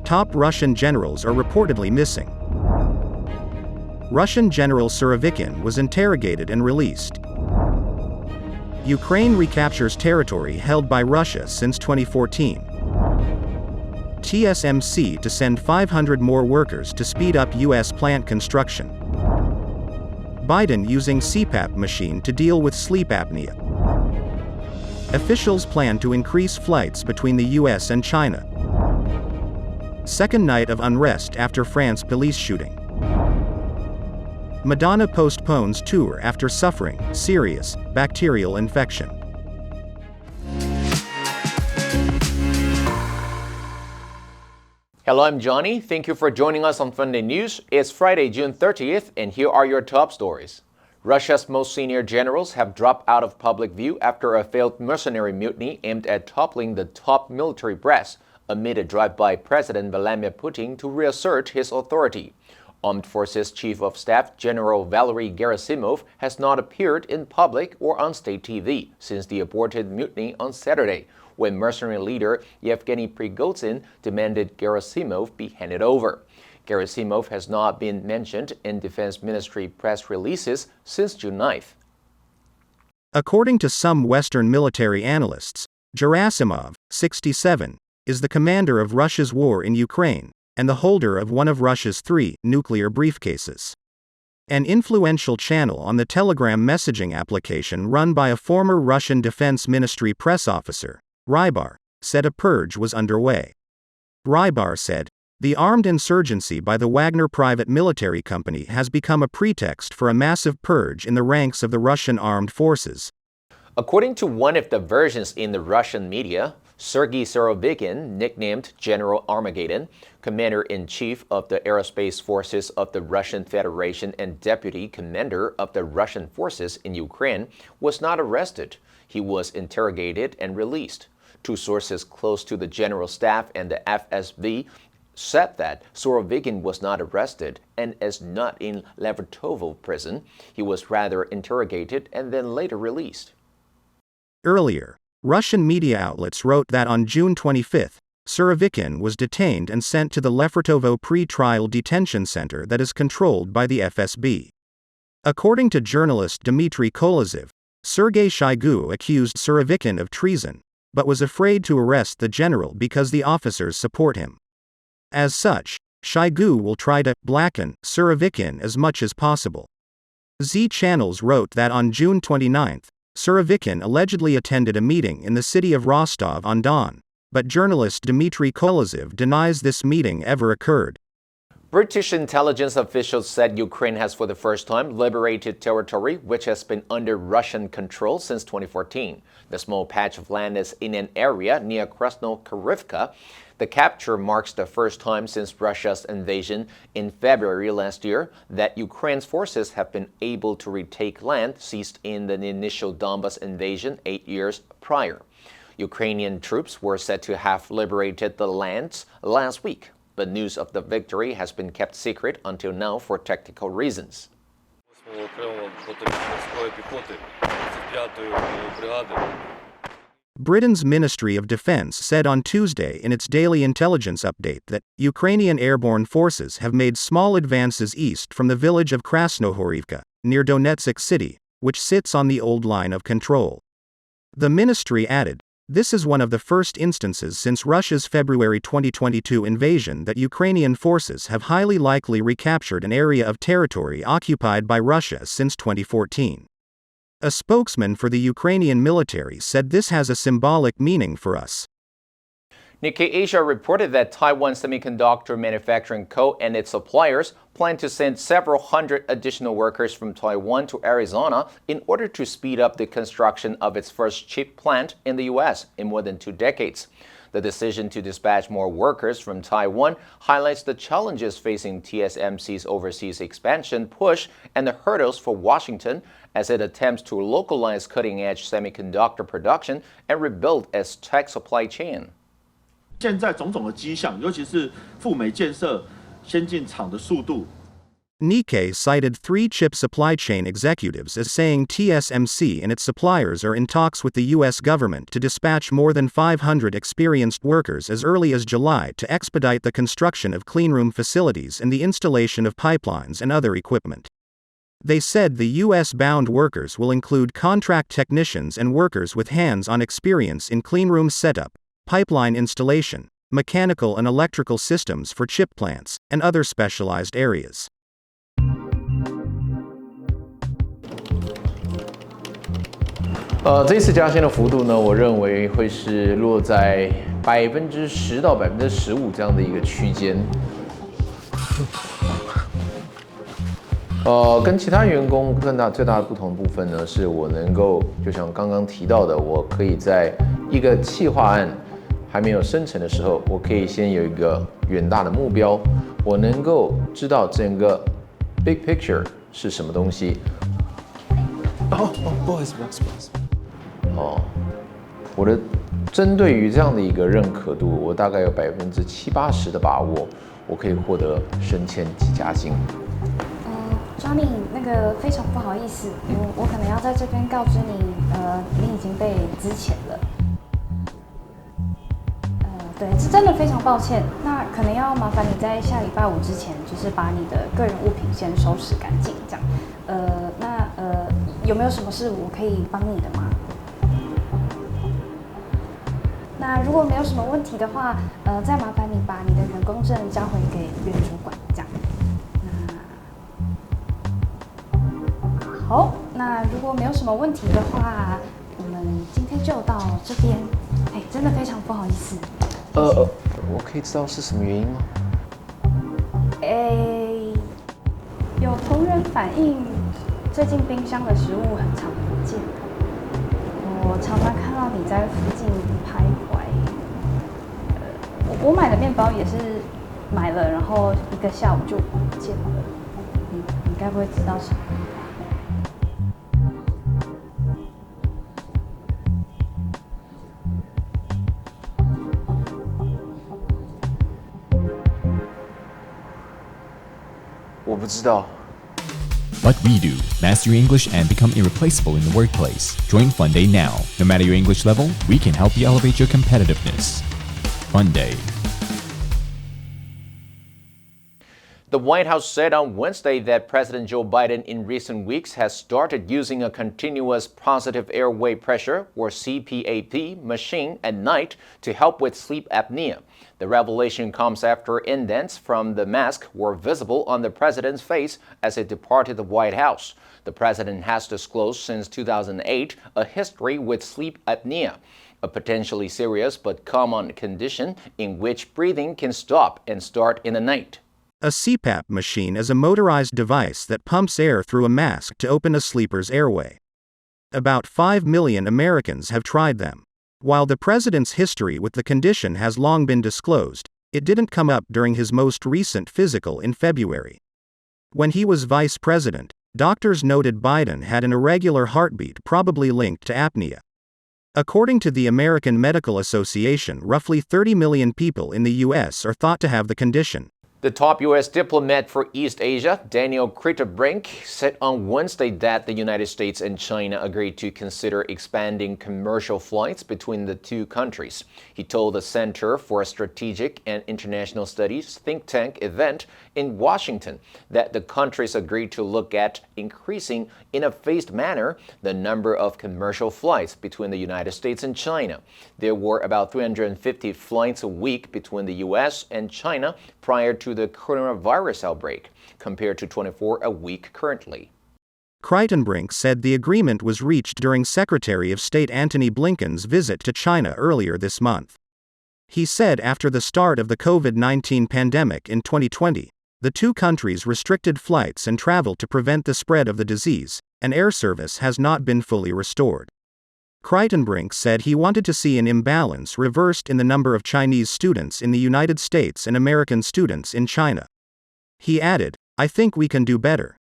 top Russian generals are reportedly missing. Russian General Surovikin was interrogated and released. Ukraine recaptures territory held by Russia since 2014. TSMC to send 500 more workers to speed up U.S. plant construction. Biden using CPAP machine to deal with sleep apnea. Officials plan to increase flights between the U.S. and China. Second night of unrest after France police shooting. Madonna postpones tour after suffering serious bacterial infection. Hello, I'm Johnny. Thank you for joining us on Funday News. It's Friday, June 30th, and here are your top stories. Russia's most senior generals have dropped out of public view after a failed mercenary mutiny aimed at toppling the top military brass amid a drive by President Vladimir Putin to reassert his authority. Armed Forces Chief of Staff General Valery Gerasimov has not appeared in public or on state TV since the aborted mutiny on Saturday, when mercenary leader Yevgeny Prigozhin demanded Gerasimov be handed over. Gerasimov has not been mentioned in Defense Ministry press releases since June 9th. According to some Western military analysts, Gerasimov, 67, is the commander of Russia's war in Ukraine and the holder of one of Russia's 3 nuclear briefcases. An influential channel on the Telegram messaging application run by a former Russian Defense Ministry press officer, Rybar, said a purge was underway. Rybar said, "The armed insurgency by the Wagner private military company has become a pretext for a massive purge in the ranks of the Russian armed forces." According to one of the versions in the Russian media, Sergei Surovikin, nicknamed General Armageddon, Commander-in-Chief of the Aerospace Forces of the Russian Federation and Deputy Commander of the Russian Forces in Ukraine, was not arrested. He was interrogated and released. 2 sources close to the General Staff and the FSB said that Surovikin was not arrested and is not in Levertovo prison. He was rather interrogated and then later released. Earlier, Russian media outlets wrote that on June 25, Surovikin was detained and sent to the Levertovo pre-trial detention center that is controlled by the FSB. According to journalist Dmitry Kolozev, Sergei Shoigu accused Surovikin of treason, but was afraid to arrest the general because the officers support him. As such, Shoigu will try to blacken Surovikin as much as possible. Z channels wrote that on June 29, Surovikin allegedly attended a meeting in the city of Rostov-on-Don, but journalist Dmitry Kolozev denies this meeting ever occurred. British intelligence officials said Ukraine has for the first time liberated territory which has been under Russian control since 2014. The small patch of land is in an area near Krasnokarivka. The capture marks the first time since Russia's invasion in February last year that Ukraine's forces have been able to retake land seized in the initial Donbas invasion 8 years prior. Ukrainian troops were said to have liberated the lands last week, but news of the victory has been kept secret until now for tactical reasons. Britain's Ministry of Defense said on Tuesday in its daily intelligence update that Ukrainian airborne forces have made small advances east from the village of Krasnohorivka, near Donetsk city, which sits on the old line of control. The ministry added, "This is one of the first instances since Russia's February 2022 invasion that Ukrainian forces have highly likely recaptured an area of territory occupied by Russia since 2014. A spokesman for the Ukrainian military said this has a symbolic meaning for us. Nikkei Asia reported that Taiwan Semiconductor Manufacturing Co. and its suppliers plan to send several hundred additional workers from Taiwan to Arizona in order to speed up the construction of its first chip plant in the U.S. in more than 2 decades. The decision to dispatch more workers from Taiwan highlights the challenges facing TSMC's overseas expansion push and the hurdles for Washington as it attempts to localize cutting-edge semiconductor production and rebuild its tech supply chain. 现在种种的迹象，尤其是赴美建设先进厂的速度 Nikkei cited 3 chip supply chain executives as saying TSMC and its suppliers are in talks with the U.S. government to dispatch more than 500 experienced workers as early as July to expedite the construction of cleanroom facilities and the installation of pipelines and other equipment. They said the U.S.-bound workers will include contract technicians and workers with hands-on experience in cleanroom setup, pipeline installation, mechanical and electrical systems for chip plants, and other specialized areas. 这一次加薪的幅度呢，我认为会是落在10%到15%这样的一个区间。跟其他员工最大的不同的部分呢，是我能够就像刚刚提到的，我可以在一个企划案还没有生成的时候，我可以先有一个远大的目标，我能够知道整个 big picture 是什么东西。不好意思。我的针对于这样的一个认可度，我大概有70-80%的把握，我可以获得升迁及加薪。Johnny， 那个非常不好意思，我可能要在这边告知你，你已经被资遣了。对，是真的非常抱歉。那可能要麻烦你在下礼拜5之前，就是把你的个人物品先收拾干净，这样。有没有什么事我可以帮你的吗？那如果没有什么问题的话，再麻烦你把你的员工证交回给原主管，这样。好，那如果没有什么问题的话，我们今天就到这边。真的非常不好意思。我可以知道是什么原因吗？有同仁反映，最近冰箱的食物很常不见，我常常看到你在附近徘徊。我买的面包也是买了，然后1个下午就不见了。你该不会知道什么？我不知道。What we do, master your English and become irreplaceable in the workplace. Join Funday now. No matter your English level, we can help you elevate your competitiveness. Funday. The White House said on Wednesday that President Joe Biden in recent weeks has started using a continuous positive airway pressure, or CPAP, machine at night to help with sleep apnea. The revelation comes after indents from the mask were visible on the president's face as he departed the White House. The president has disclosed since 2008 a history with sleep apnea, a potentially serious but common condition in which breathing can stop and start in the night. A CPAP machine is a motorized device that pumps air through a mask to open a sleeper's airway. About 5 million Americans have tried them. While the president's history with the condition has long been disclosed, it didn't come up during his most recent physical in February. When he was vice president, doctors noted Biden had an irregular heartbeat probably linked to apnea. According to the American Medical Association, roughly 30 million people in the U.S. are thought to have the condition. The top U.S. diplomat for East Asia, Daniel Kritenbrink, said on Wednesday that the United States and China agreed to consider expanding commercial flights between the two countries. He told the Center for Strategic and International Studies think tank event in Washington that the countries agreed to look at increasing in a phased manner the number of commercial flights between the United States and China. There were about 350 flights a week between the U.S. and China prior to the coronavirus outbreak, compared to 24 a week currently. Kritenbrink said the agreement was reached during Secretary of State Antony Blinken's visit to China earlier this month. He said after the start of the COVID-19 pandemic in 2020, the two countries restricted flights and travel to prevent the spread of the disease, and air service has not been fully restored. Kritenbrink said he wanted to see an imbalance reversed in the number of Chinese students in the United States and American students in China. He added, "I think we can do better."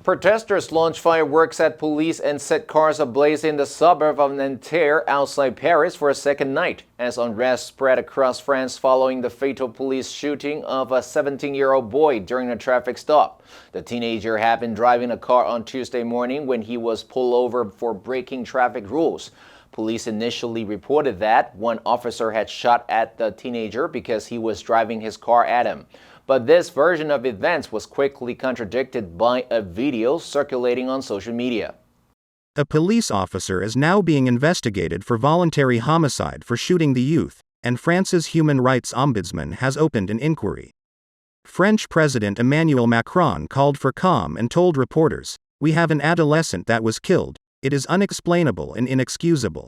Protesters launched fireworks at police and set cars ablaze in the suburb of Nanterre outside Paris for a second night, as unrest spread across France following the fatal police shooting of a 17-year-old boy during a traffic stop. The teenager had been driving a car on Tuesday morning when he was pulled over for breaking traffic rules. Police initially reported that one officer had shot at the teenager because he was driving his car at him. But this version of events was quickly contradicted by a video circulating on social media. A police officer is now being investigated for voluntary homicide for shooting the youth, and France's human rights ombudsman has opened an inquiry. French President Emmanuel Macron called for calm and told reporters, "We have an adolescent that was killed. It is unexplainable and inexcusable.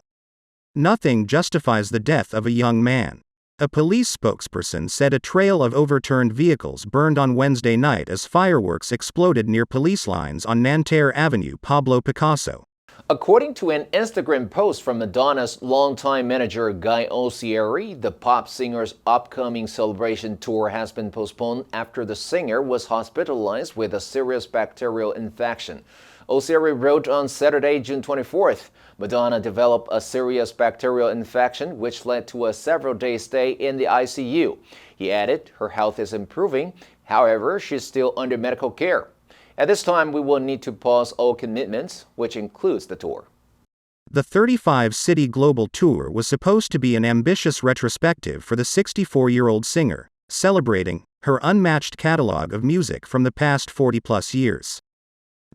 Nothing justifies the death of a young man." A police spokesperson said a trail of overturned vehicles burned on Wednesday night as fireworks exploded near police lines on Nanterre Avenue Pablo Picasso. According to an Instagram post from Madonna's longtime manager Guy Osieri, the pop singer's upcoming celebration tour has been postponed after the singer was hospitalized with a serious bacterial infection. Osieri wrote on Saturday, June 24th, Madonna developed a serious bacterial infection which led to a several-day stay in the ICU. He added, her health is improving, however, she's still under medical care. At this time, we will need to pause all commitments, which includes the tour. The 35-city global tour was supposed to be an ambitious retrospective for the 64-year-old singer, celebrating her unmatched catalog of music from the past 40-plus years.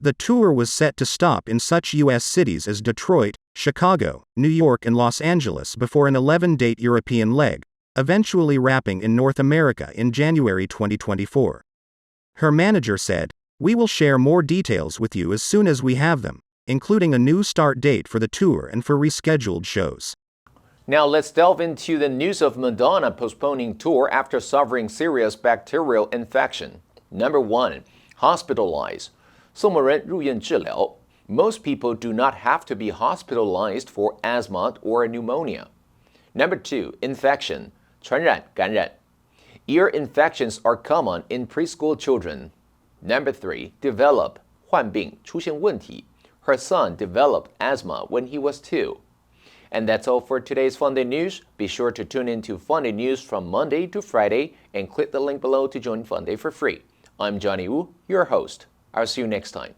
The tour was set to stop in such U.S. cities as Detroit, Chicago, New York and Los Angeles before an 11-date European leg, eventually wrapping in North America in January 2024. Her manager said, "We will share more details with you as soon as we have them, including a new start date for the tour and for rescheduled shows." Now let's delve into the news of Madonna postponing tour after suffering serious bacterial infection. Number 1. Hospitalized. 送某人入院治疗. Most people do not have to be hospitalized for asthma or pneumonia. Number 2. Infection. 传染, 感染. Ear infections are common in preschool children. Number 3. Develop. 患病, 出现问题. Her son developed asthma when he was 2. And that's all for today's Funday News. Be sure to tune in to Funday News from Monday to Friday and click the link below to join Funday for free. I'm Johnny Wu, your host. I'll see you next time.